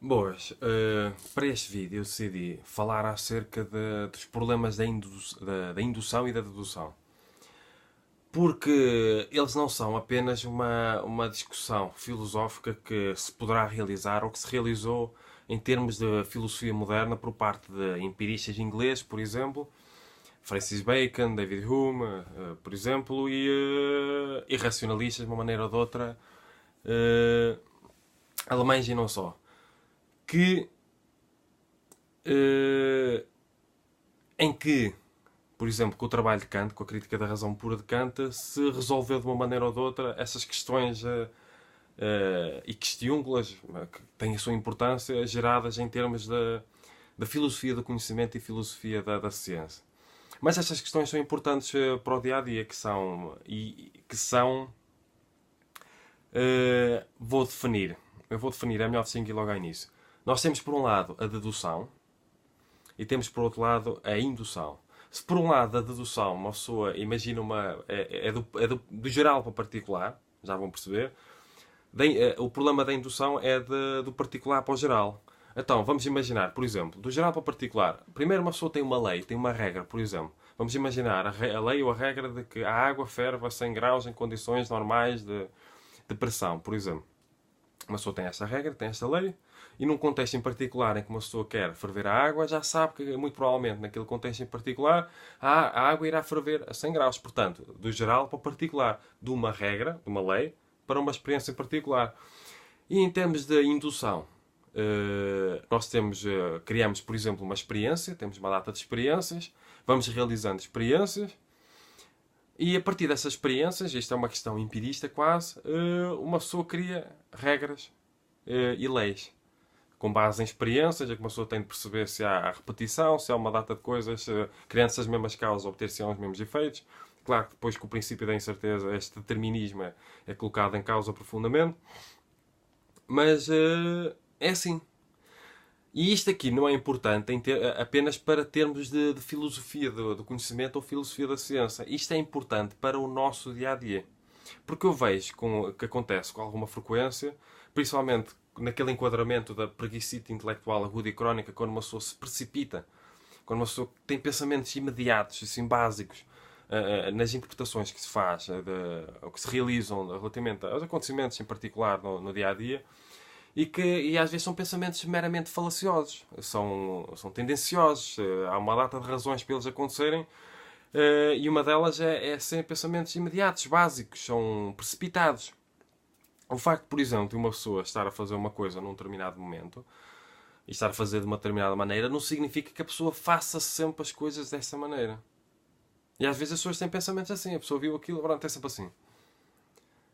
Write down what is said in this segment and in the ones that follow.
Boas, para este vídeo eu decidi falar acerca dos problemas da indução e da dedução. Porque eles não são apenas uma discussão filosófica que se poderá realizar ou que se realizou em termos de filosofia moderna por parte de empiristas ingleses, por exemplo, Francis Bacon, David Hume, por exemplo, e racionalistas de uma maneira ou de outra, eh, alemães e não só. Que eh, em que, por exemplo, com o trabalho de Kant, com a crítica da razão pura de Kant, se resolveu de uma maneira ou de outra essas questões e questiúnculas que têm a sua importância, geradas em termos da filosofia do conhecimento e filosofia da ciência. Mas estas questões são importantes para o dia a dia, vou definir. Eu vou definir, é melhor distinguir logo ao início. Nós temos por um lado a dedução e temos por outro lado a indução. Se por um lado a dedução, uma pessoa imagina do geral para o particular, já vão perceber. O problema da indução é do particular para o geral. Então, vamos imaginar, por exemplo, do geral para o particular. Primeiro uma pessoa tem uma lei, tem uma regra, por exemplo. Vamos imaginar a lei ou a regra de que a água ferve a 100 graus em condições normais de pressão, por exemplo. Uma pessoa tem esta regra, tem esta lei, e num contexto em particular em que uma pessoa quer ferver a água, já sabe que, muito provavelmente, naquele contexto em particular, a água irá ferver a 100 graus. Portanto, do geral para o particular, de uma regra, de uma lei, para uma experiência em particular. E em termos de indução, nós criamos, por exemplo, uma experiência, temos uma data de experiências, vamos realizando experiências, e a partir dessas experiências, isto é uma questão empirista quase, uma pessoa cria regras e leis. Com base em experiências, é que uma pessoa tem de perceber se há repetição, se há uma data de coisas, criando-se as mesmas causas, obter-se os mesmos efeitos. Claro que depois, com o princípio da incerteza, este determinismo é colocado em causa profundamente. Mas é assim. E isto aqui não é importante apenas para termos de filosofia do conhecimento ou filosofia da ciência. Isto é importante para o nosso dia a dia. Porque eu vejo que acontece com alguma frequência, principalmente naquele enquadramento da preguicite intelectual aguda e crónica, quando uma pessoa se precipita, quando uma pessoa tem pensamentos imediatos, assim, básicos, nas interpretações que se faz, ou que se realizam relativamente aos acontecimentos em particular no dia a dia, e às vezes são pensamentos meramente falaciosos, são tendenciosos, há uma data de razões para eles acontecerem, e uma delas é ser pensamentos imediatos, básicos, são precipitados. O facto, por exemplo, de uma pessoa estar a fazer uma coisa num determinado momento e estar a fazer de uma determinada maneira não significa que a pessoa faça sempre as coisas dessa maneira. E às vezes as pessoas têm pensamentos assim, a pessoa viu aquilo, pronto, é sempre assim.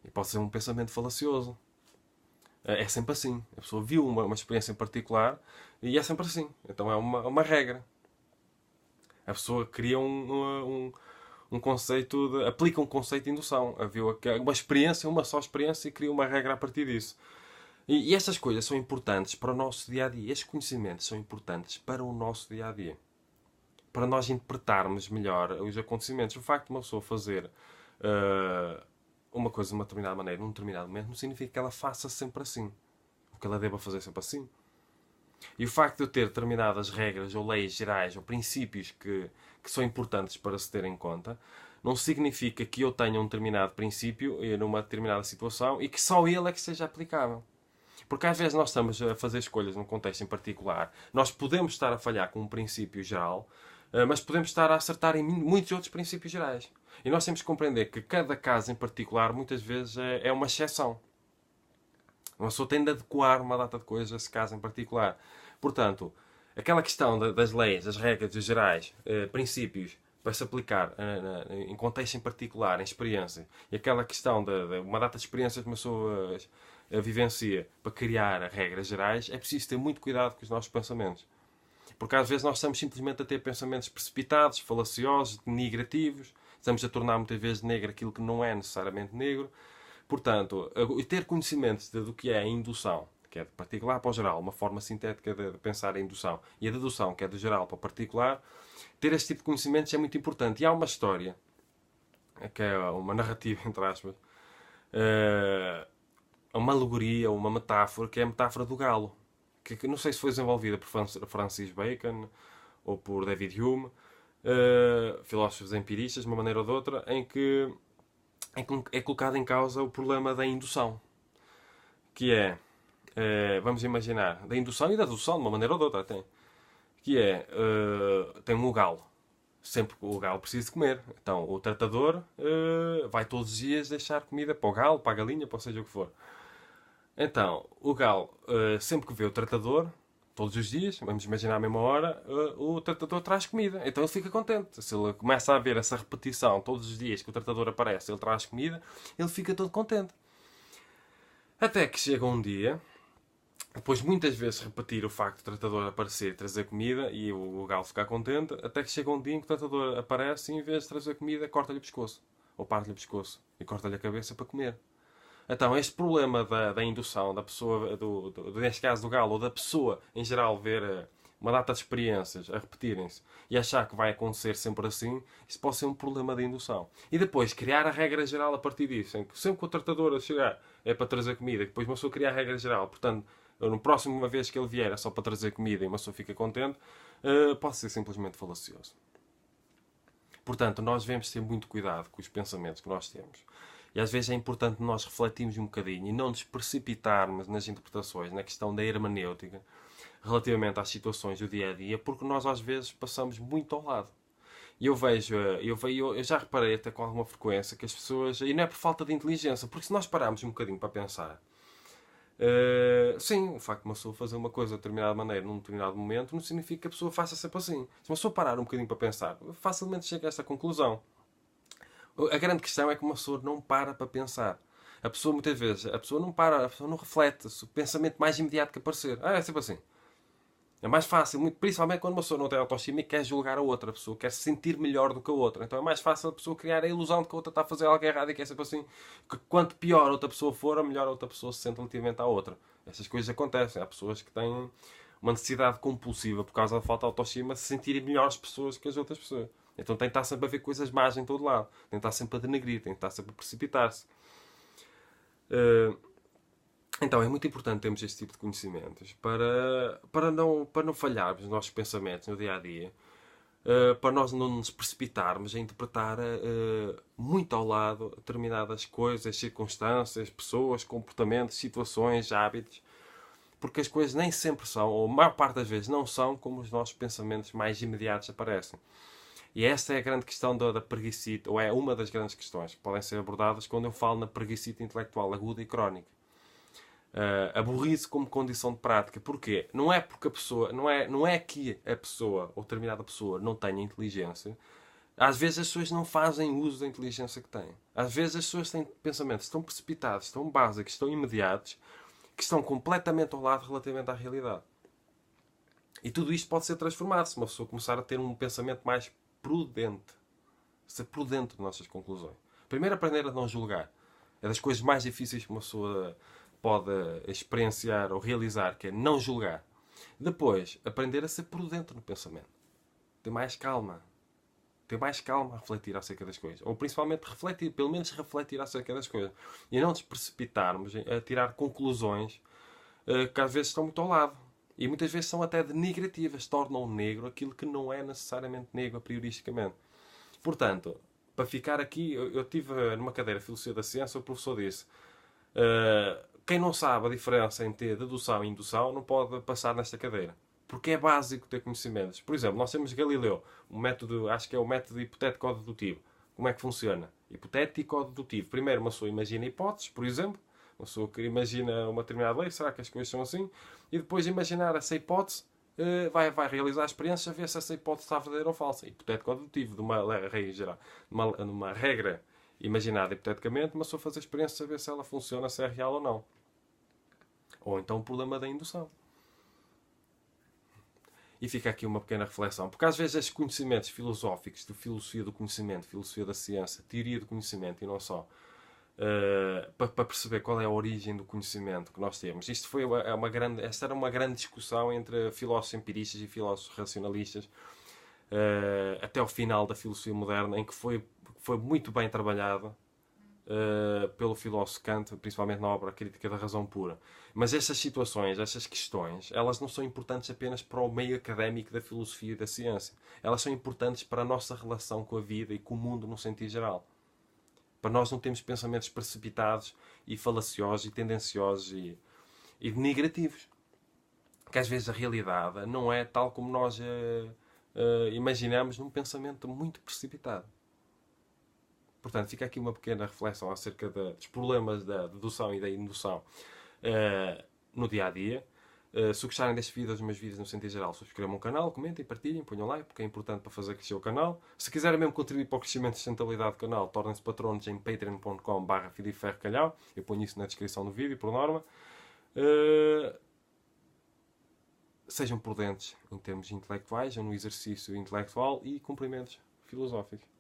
E pode ser um pensamento falacioso. É sempre assim. A pessoa viu uma experiência em particular e é sempre assim. Então é uma regra. A pessoa cria um conceito, aplica um conceito de indução. Viu uma experiência, uma só experiência e cria uma regra a partir disso. E estas coisas são importantes para o nosso dia a dia. Estes conhecimentos são importantes para o nosso dia a dia. Para nós interpretarmos melhor os acontecimentos. O facto de uma pessoa fazer uma coisa de uma determinada maneira, num determinado momento, não significa que ela faça sempre assim. Ou que ela deva fazer sempre assim. E o facto de eu ter determinadas regras ou leis gerais ou princípios que são importantes para se ter em conta, não significa que eu tenha um determinado princípio numa determinada situação e que só ele é que seja aplicável. Porque às vezes nós estamos a fazer escolhas num contexto em particular, nós podemos estar a falhar com um princípio geral, mas podemos estar a acertar em muitos outros princípios gerais. E nós temos que compreender que cada caso em particular muitas vezes é uma exceção. Uma pessoa tem de adequar uma data de coisas a esse caso em particular. Portanto, aquela questão das leis, das regras, dos gerais, princípios, para se aplicar em contexto em particular, em experiência, e aquela questão de uma data de experiências que uma pessoa vivencia para criar regras gerais, é preciso ter muito cuidado com os nossos pensamentos. Porque às vezes nós estamos simplesmente a ter pensamentos precipitados, falaciosos, denigrativos, estamos a tornar muitas vezes negro aquilo que não é necessariamente negro. Portanto, ter conhecimento do que é a indução, que é de particular para o geral, uma forma sintética de pensar a indução, e a dedução, que é do geral para o particular, ter este tipo de conhecimentos é muito importante. E há uma história, que é uma narrativa, entre aspas, uma alegoria, uma metáfora, que é a metáfora do galo. que não sei se foi desenvolvida por Francis Bacon ou por David Hume, filósofos empiristas, de uma maneira ou de outra, em que é colocado em causa o problema da indução. Que é, vamos imaginar, da indução e da dedução, de uma maneira ou de outra até. Que é, tem um galo. Sempre que o galo precisa de comer. Então, o tratador vai todos os dias deixar comida para o galo, para a galinha, para seja o que for. Então, o galo, sempre que vê o tratador, todos os dias, vamos imaginar a mesma hora, o tratador traz comida. Então ele fica contente. Se ele começa a ver essa repetição todos os dias que o tratador aparece, ele traz comida, ele fica todo contente. Até que chega um dia, depois de muitas vezes repetir o facto do tratador aparecer e trazer comida e o galo ficar contente, até que chega um dia em que o tratador aparece e em vez de trazer comida, corta-lhe o pescoço. Ou parte-lhe o pescoço e corta-lhe a cabeça para comer. Então, este problema da indução, da pessoa, neste caso do galo, ou da pessoa em geral ver uma data de experiências a repetirem-se e achar que vai acontecer sempre assim, isso pode ser um problema de indução. E depois, criar a regra geral a partir disso, em que sempre que o tratador chegar é para trazer comida, depois uma pessoa cria a regra geral, portanto, no próximo uma vez que ele vier é só para trazer comida e uma pessoa fica contente, pode ser simplesmente falacioso. Portanto, nós devemos ter muito cuidado com os pensamentos que nós temos. E às vezes é importante nós refletirmos um bocadinho e não nos precipitarmos nas interpretações, na questão da hermenêutica, relativamente às situações do dia a dia, porque nós às vezes passamos muito ao lado. E eu já reparei até com alguma frequência que as pessoas, e não é por falta de inteligência, porque se nós pararmos um bocadinho para pensar, sim, o facto de uma pessoa fazer uma coisa de determinada maneira num determinado momento não significa que a pessoa faça sempre assim. Se uma pessoa parar um bocadinho para pensar, facilmente chega a esta conclusão. A grande questão é que uma pessoa não para pensar. A pessoa, muitas vezes, a pessoa não para, a pessoa não reflete. O pensamento mais imediato que aparecer. É sempre assim. É mais fácil, principalmente quando uma pessoa não tem autoestima e quer julgar a outra. A pessoa quer se sentir melhor do que a outra. Então é mais fácil a pessoa criar a ilusão de que a outra está a fazer algo errado e que é sempre assim. Que quanto pior a outra pessoa for, melhor a outra pessoa se sente relativamente à outra. Essas coisas acontecem. Há pessoas que têm uma necessidade compulsiva, por causa da falta de autoestima, de se sentirem melhores pessoas que as outras pessoas. Então tem que estar sempre a ver coisas más em todo lado. Tem que estar sempre a denegrir, tem que estar sempre a precipitar-se. Então é muito importante termos este tipo de conhecimentos para não falharmos nos nossos pensamentos no dia a dia, para nós não nos precipitarmos a interpretar muito ao lado determinadas coisas, circunstâncias, pessoas, comportamentos, situações, hábitos, porque as coisas nem sempre são, ou a maior parte das vezes não são, como os nossos pensamentos mais imediatos aparecem. E esta é a grande questão da preguicite, ou é uma das grandes questões que podem ser abordadas quando eu falo na preguicite intelectual aguda e crónica. A burrice como condição de prática. Porquê? Não é porque a pessoa, não é que a pessoa, ou determinada pessoa, não tenha inteligência. Às vezes as pessoas não fazem uso da inteligência que têm. Às vezes as pessoas têm pensamentos tão precipitados, tão básicos, tão imediatos, que estão completamente ao lado relativamente à realidade. E tudo isto pode ser transformado se uma pessoa começar a ter um pensamento mais prudente. Ser prudente nas nossas conclusões. Primeiro, aprender a não julgar. É das coisas mais difíceis que uma pessoa pode experienciar ou realizar, que é não julgar. Depois, aprender a ser prudente no pensamento. Ter mais calma. Ter mais calma a refletir acerca das coisas. Ou principalmente refletir, pelo menos refletir acerca das coisas. E não nos precipitarmos a tirar conclusões que às vezes estão muito ao lado. E muitas vezes são até denigrativas, tornam negro aquilo que não é necessariamente negro a prioristicamente. Portanto, para ficar aqui, eu tive numa cadeira de Filosofia da Ciência, o professor disse quem não sabe a diferença entre dedução e indução não pode passar nesta cadeira. Porque é básico ter conhecimentos. Por exemplo, nós temos Galileu, um método, acho que é o método hipotético-dedutivo. Como é que funciona? Hipotético-dedutivo. Primeiro, uma pessoa imagina hipóteses, por exemplo. Uma pessoa que imagina uma determinada lei, será que as coisas são assim? E depois de imaginar essa hipótese, vai realizar a experiência a ver se essa hipótese está verdadeira ou falsa. Hipotético-dedutivo, de uma regra geral, numa regra imaginada hipoteticamente, uma pessoa faz a experiência a ver se ela funciona, se é real ou não. Ou então o problema da indução. E fica aqui uma pequena reflexão. Porque às vezes estes conhecimentos filosóficos, de filosofia do conhecimento, filosofia da ciência, teoria do conhecimento e não só, para perceber qual é a origem do conhecimento que nós temos. Esta era uma grande discussão entre filósofos empiristas e filósofos racionalistas até ao final da filosofia moderna, em que foi muito bem trabalhado pelo filósofo Kant, principalmente na obra Crítica da Razão Pura. Mas essas situações, essas questões, elas não são importantes apenas para o meio académico da filosofia e da ciência. Elas são importantes para a nossa relação com a vida e com o mundo no sentido geral. Para nós não termos pensamentos precipitados e falaciosos e tendenciosos e denigrativos. Que às vezes a realidade não é tal como nós imaginamos num pensamento muito precipitado. Portanto, fica aqui uma pequena reflexão acerca dos problemas da dedução e da indução no dia a dia. Se gostarem deste vídeo, dos meus vídeos no sentido geral, subscrevam o canal, comentem, partilhem, ponham like, porque é importante para fazer crescer o canal. Se quiserem mesmo contribuir para o crescimento e sustentabilidade do canal, tornem-se patronos em patreon.com/filiferrocalhau. Eu ponho isso na descrição do vídeo, por norma. Sejam prudentes em termos intelectuais ou no exercício intelectual e cumprimentos filosóficos.